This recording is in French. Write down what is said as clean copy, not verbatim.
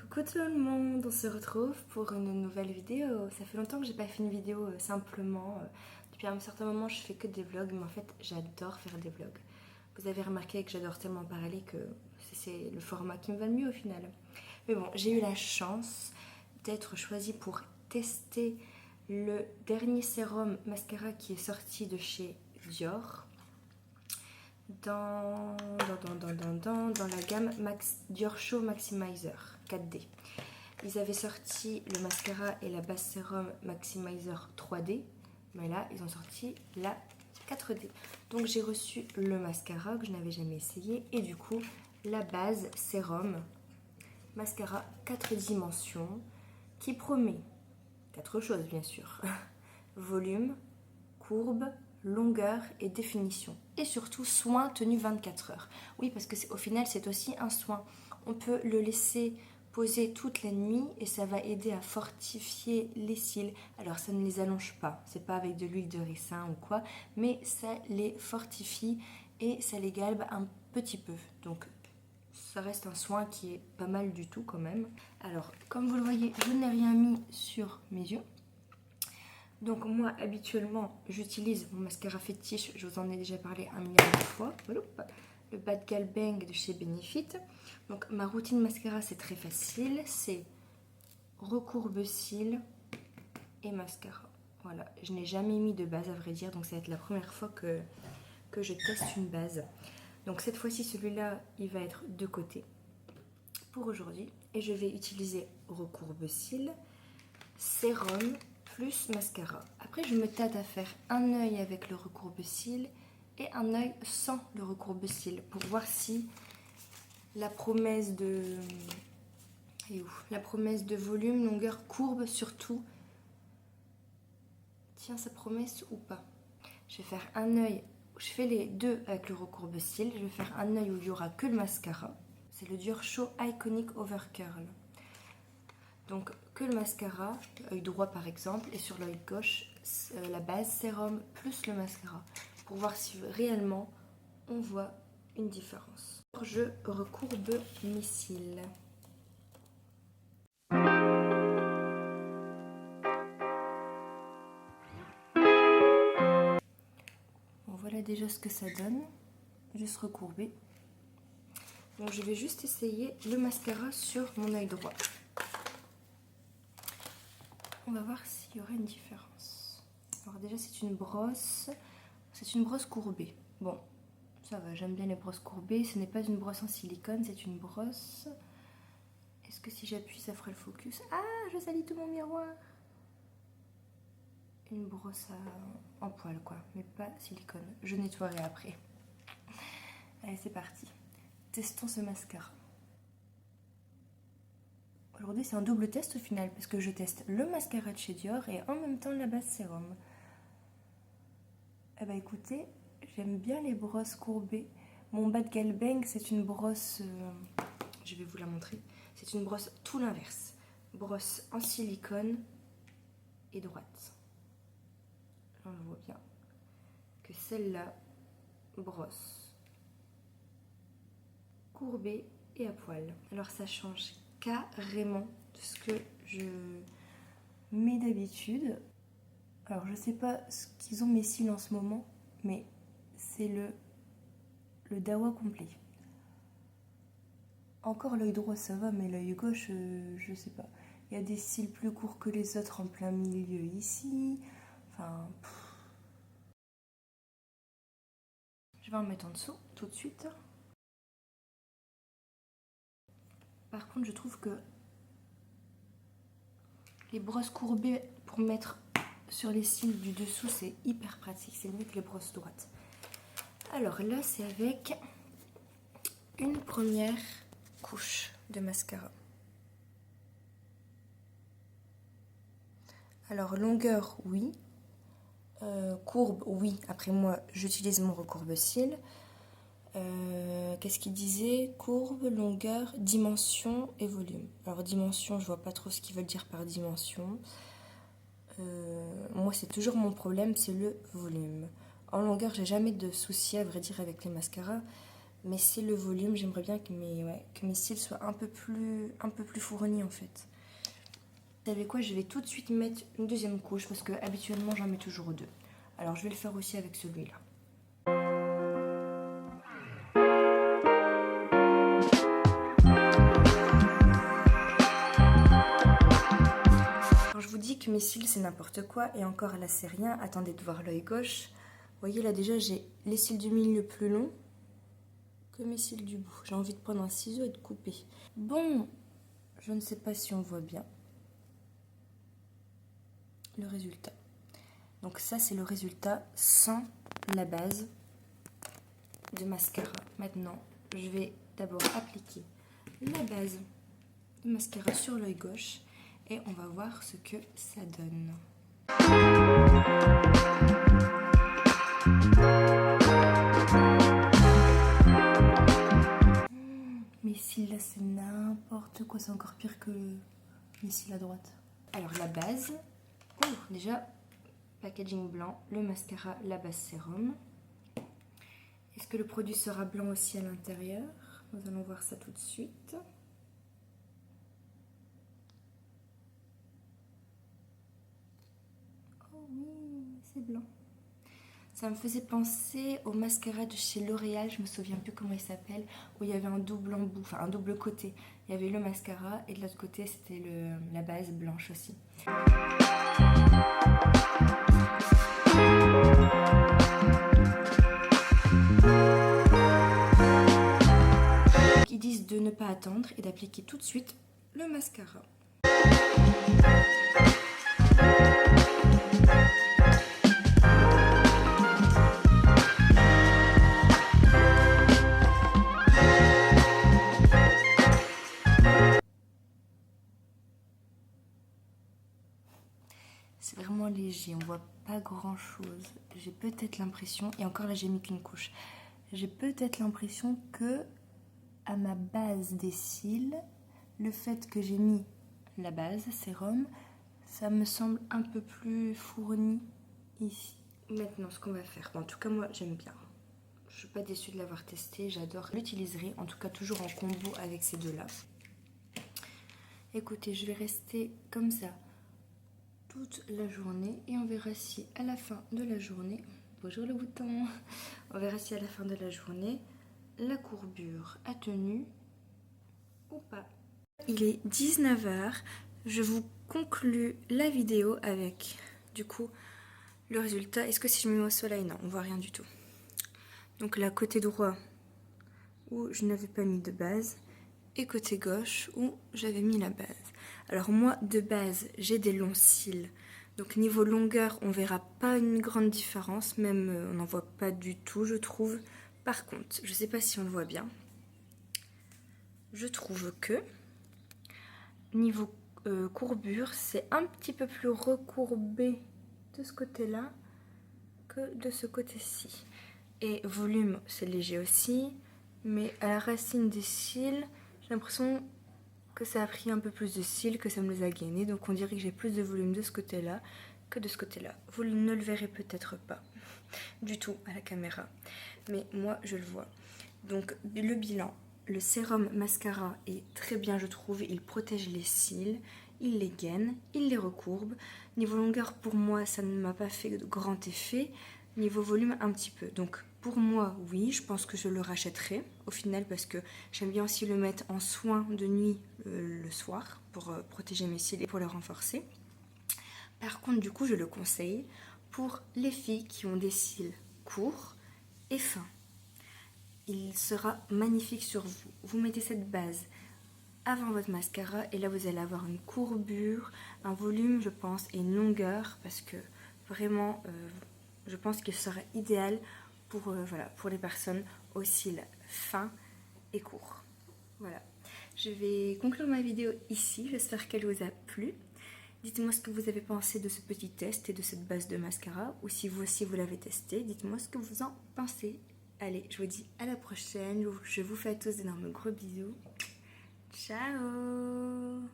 Coucou tout le monde, on se retrouve pour une nouvelle vidéo. Ça fait longtemps que j'ai pas fait une vidéo simplement. Depuis un certain moment, je fais que des vlogs, mais en fait, j'adore faire des vlogs. Vous avez remarqué que j'adore tellement parler que c'est le format qui me va le mieux au final. Mais bon, j'ai eu la chance d'être choisie pour tester le dernier sérum mascara qui est sorti de chez Dior dans la gamme Dior Show Maximizer 4D. Ils avaient sorti le mascara et la base sérum Maximizer 3D, mais là ils ont sorti la 4D. Donc j'ai reçu le mascara que je n'avais jamais essayé et du coup la base sérum mascara 4 dimensions qui promet 4 choses bien sûr. Volume, courbe, longueur et définition. Et surtout, soin tenu 24 heures. Oui, parce qu'au final, c'est aussi un soin. On peut le laisser poser toute la nuit et ça va aider à fortifier les cils. Alors, ça ne les allonge pas. C'est pas avec de l'huile de ricin ou quoi, mais ça les fortifie et ça les galbe un petit peu. Donc, ça reste un soin qui est pas mal du tout quand même. Alors, comme vous le voyez, je n'ai rien mis sur mes yeux. Donc moi habituellement j'utilise mon mascara fétiche, je vous en ai déjà parlé un milliard de fois, le Bad Gal Bang de chez Benefit. Donc ma routine mascara c'est très facile, c'est recourbe cils et mascara. Voilà, je n'ai jamais mis de base à vrai dire, donc ça va être la première fois que je teste une base. Donc cette fois-ci celui-là il va être de côté pour aujourd'hui et je vais utiliser recourbe cils, sérum plus mascara. Après, je me tâte à faire un œil avec le recourbe-cils et un œil sans le recourbe-cils pour voir si la promesse de volume, longueur, courbe surtout tient sa promesse ou pas. Je vais faire un œil, je fais les deux avec le recourbe-cils. Je vais faire un œil où il n'y aura que le mascara. C'est le Dior Show Iconic Overcurl. Donc que le mascara, œil droit par exemple, et sur l'œil gauche, la base sérum plus le mascara, pour voir si réellement on voit une différence. Je recourbe mes cils. Bon, voilà déjà ce que ça donne, juste recourbé. Donc je vais juste essayer le mascara sur mon œil droit. On va voir s'il y aura une différence. Alors déjà c'est une brosse courbée. Bon, ça va, j'aime bien les brosses courbées. Ce n'est pas une brosse en silicone, c'est une brosse. Est-ce que si j'appuie ça fera le focus? Ah, je salis tout mon miroir. Une brosse en poil quoi, mais pas silicone. Je nettoierai après. Allez c'est parti. Testons ce mascara. Aujourd'hui c'est un double test au final parce que je teste le mascara de chez Dior et en même temps la base sérum. Eh ben écoutez, j'aime bien les brosses courbées. Mon Bad Gal Bang c'est une brosse, je vais vous la montrer, c'est une brosse tout l'inverse. Brosse en silicone et droite. On le voit bien que celle-là, brosse courbée et à poil. Alors ça change carrément de ce que je mets d'habitude. Alors je sais pas ce qu'ils ont mes cils en ce moment, mais c'est le dawa complet. Encore l'œil droit ça va, mais l'œil gauche je sais pas. Il y a des cils plus courts que les autres en plein milieu ici. Enfin... Je vais en mettre en dessous tout de suite. Par contre je trouve que les brosses courbées pour mettre sur les cils du dessous c'est hyper pratique, c'est mieux que les brosses droites. Alors là c'est avec une première couche de mascara. Alors longueur oui, courbe oui, après moi j'utilise mon recourbe-cils. Qu'est-ce qu'il disait? Courbe, longueur, dimension et volume. Alors dimension je vois pas trop ce qu'ils veulent dire par dimension. Moi c'est toujours mon problème, c'est le volume. En longueur j'ai jamais de soucis à vrai dire avec les mascaras. mes cils, le volume, j'aimerais bien que mes cils soient un peu plus fournis en fait. Vous savez quoi, je vais tout de suite mettre une deuxième couche parce que habituellement j'en mets toujours deux. Alors je vais le faire aussi avec celui-là. Quand je vous dis que mes cils c'est n'importe quoi, et encore là c'est rien, attendez de voir l'œil gauche. Vous voyez là déjà j'ai les cils du milieu plus longs que mes cils du bout. J'ai envie de prendre un ciseau et de couper. Bon, je ne sais pas si on voit bien le résultat. Donc ça c'est le résultat sans la base de mascara. Maintenant je vais d'abord appliquer la base de mascara sur l'œil gauche et on va voir ce que ça donne. Mes cils là c'est n'importe quoi, c'est encore pire que mes cils à droite. Alors la base, déjà packaging blanc, le mascara, la base sérum. Est-ce que le produit sera blanc aussi à l'intérieur? Nous allons voir ça tout de suite. Oh oui, c'est blanc. Ça me faisait penser au mascara de chez L'Oréal, je me souviens plus comment il s'appelle, où il y avait un double embout, enfin un double côté. Il y avait le mascara et de l'autre côté c'était la base blanche aussi. Ils disent de ne pas attendre et d'appliquer tout de suite le mascara. C'est vraiment léger, on voit pas grand chose. J'ai peut-être l'impression, et encore là j'ai mis qu'une couche, j'ai peut-être l'impression que à ma base des cils, le fait que j'ai mis la base sérum, ça me semble un peu plus fourni ici. Maintenant ce qu'on va faire, en tout cas moi j'aime bien. Je suis pas déçue de l'avoir testé, j'adore, l'utiliserai, en tout cas toujours en combo avec ces deux là. Écoutez, je vais rester comme ça toute la journée et on verra si à la fin de la journée, bonjour le bouton, on verra si à la fin de la journée la courbure a tenu ou pas. Il est 19 h, je vous conclus la vidéo avec du coup le résultat. Est-ce que si je me mets au soleil, non, on voit rien du tout. Donc là côté droit où je n'avais pas mis de base et côté gauche où j'avais mis la base. Alors moi de base j'ai des longs cils, donc niveau longueur on verra pas une grande différence, même on n'en voit pas du tout je trouve. Par contre, je sais pas si on le voit bien, je trouve que niveau courbure c'est un petit peu plus recourbé de ce côté là que de ce côté-ci. Et volume c'est léger aussi, mais à la racine des cils j'ai l'impression que ça a pris un peu plus de cils, que ça me les a gainés. Donc on dirait que j'ai plus de volume de ce côté-là que de ce côté-là. Vous ne le verrez peut-être pas du tout à la caméra, mais moi je le vois. Donc le bilan, le sérum mascara est très bien je trouve. Il protège les cils, il les gaine, il les recourbe. Niveau longueur pour moi ça ne m'a pas fait de grand effet. Niveau volume un petit peu. Donc pour moi oui, je pense que je le rachèterai au final parce que j'aime bien aussi le mettre en soin de nuit le soir pour protéger mes cils et pour les renforcer. Par contre du coup je le conseille pour les filles qui ont des cils courts et fins. Il sera magnifique sur vous. Vous mettez cette base avant votre mascara et là vous allez avoir une courbure, un volume je pense et une longueur parce que vraiment je pense qu'il sera idéal pour, voilà, pour les personnes aux cils fins et courts. Voilà, je vais conclure ma vidéo ici, j'espère qu'elle vous a plu. Dites-moi ce que vous avez pensé de ce petit test et de cette base de mascara, ou si vous aussi vous l'avez testé, dites-moi ce que vous en pensez. Allez, je vous dis à la prochaine, je vous fais à tous d'énormes gros bisous. Ciao!